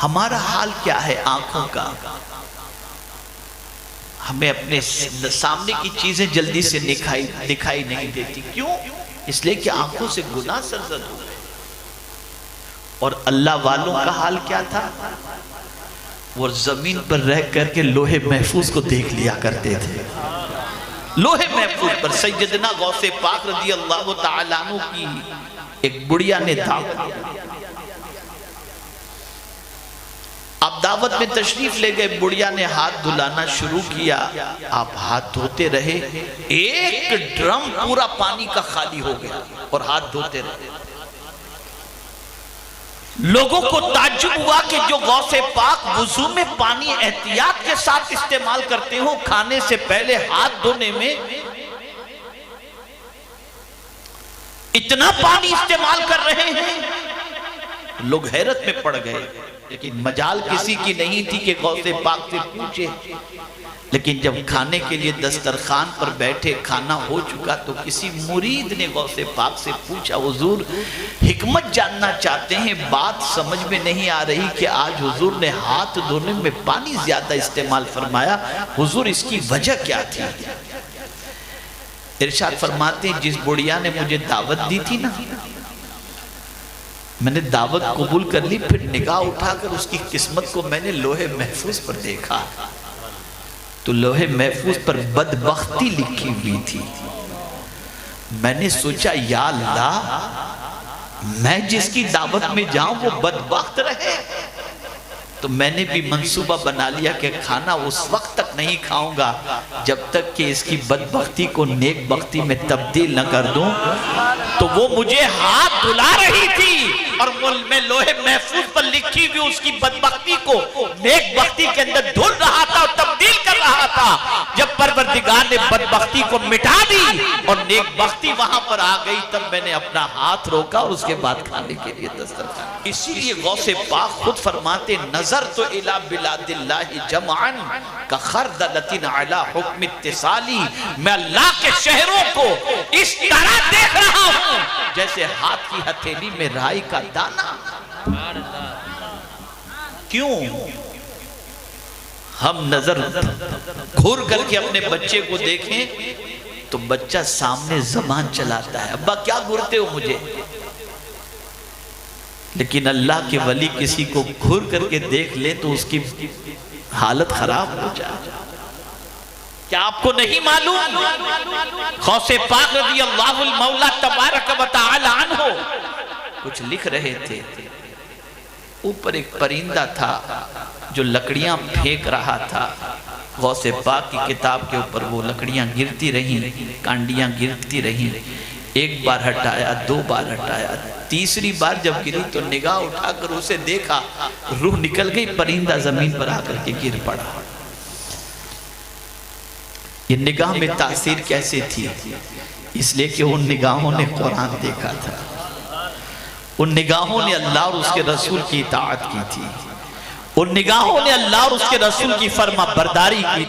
हमारा हाल क्या है आंखों का? हमें अपने सामने की चीजें जल्दी से दिखाई नहीं देती। क्यों? इसलिए कि आंखों से गुनाह सरजद हो गए। और अल्लाह वालों का हाल क्या था? वो जमीन पर रह करके लोहे महफूज को देख लिया करते थे। लोहे महफूज पर सैयदना गौसे पाक रज़ी अल्लाह तआला अन्हु की एक बुढ़िया ने दावत, आप दावत में तशरीफ ले गए, बुढ़िया ने हाथ धुलाना शुरू किया, आप हाथ धोते रहे, एक ड्रम पूरा पानी का खाली हो गया और हाथ धोते रहे। लोगों को ताज्जुब हुआ कि जो गौसे पाक वुजू में पानी एहतियात के साथ इस्तेमाल करते हो, खाने से पहले हाथ धोने में इतना पानी इस्तेमाल कर रहे हैं। लोग हैरत में पड़ गए, लेकिन मजाल किसी की नहीं थी कि गौसे पाक से पूछे। लेकिन जब खाने के लिए दस्तरखान पर बैठे, खाना हो चुका, तो किसी मुरीद ने गौसे पाक से पूछा, हुजूर हिकमत जानना चाहते हैं, बात समझ में नहीं आ रही कि आज हुजूर ने हाथ धोने में पानी ज्यादा इस्तेमाल फरमाया, हुजूर इसकी वजह क्या थी? इरशाद फरमाते हैं, जिस बुढ़िया ने मुझे दावत दी थी ना, मैंने दावत कबूल कर ली, फिर निगाह उठाकर उसकी किस्मत को मैंने लोहे महफूज पर देखा, तो लोहे महफूज पर बदबख्ती लिखी हुई थी। मैंने सोचा, या अल्लाह, मैं जिसकी दावत में जाऊं वो बदबख्त रहे। तो मैंने भी मंसूबा बना लिया कि खाना उस वक्त तक नहीं खाऊंगा जब तक कि इसकी बदबख्ती को नेक बख्ती में तब्दील न कर दूं। तो वो मुझे हाथ धुला रही थी और मैं लोहे महफूज पर लिखी हुई उसकी बदबख्ती को नेक बख्ती के अंदर धुल रहा था और तब्दील कर रहा था। जब परवरदिगार ने बदबख्ती को मिटा दी और नेक बख्ती वहां पर आ गई, तब मैंने अपना हाथ रोका और उसके बाद खाने के लिए दस्तरखान। इसीलिए गौसे पाक खुद फरमाते, नजर तो इला बिलादिल्लाहि जमअन का खरदलतिन अला हुक्म इत्तिसाली, मैं अल्लाह के शहरों को इस तरह देख रहा हूं जैसे हाथ की हथेली में राई का दाना। क्यों? हम नजर घूर करके अपने बच्चे को देखें तो बच्चा सामने ज़बान चलाता है, अब्बा क्या घूरते हो मुझे? लेकिन अल्लाह के वली किसी को घूर करके देख ले तो उसकी हालत खराब हो जाए। क्या आपको नहीं मालूम? गौसे पाक रज़ी अल्लाहु मौला तबारक व तआला अन्हु कुछ लिख रहे थे। ऊपर एक परिंदा था जो लकड़ियां फेंक रहा था। गौसे पाक की किताब के ऊपर वो लकड़ियां गिरती रहीं, कांडियां गिरती रहीं। एक बार हटाया, दो बार हटाया, तीसरी बार जब गिरी तो निगाह उठाकर उसे देखा, रूह निकल गई, परिंदा जमीन पर आकर के गिर पड़ा। ये निगाह में तासीर कैसे थी? इसलिए कि उन निगाहों ने कुरान देखा था, उन निगाहों ने अल्लाह और उसके रसूल की इताअत की थी, उन निगाहों ने अल्लाह और उसके रसूल की फरमा बरदारी की।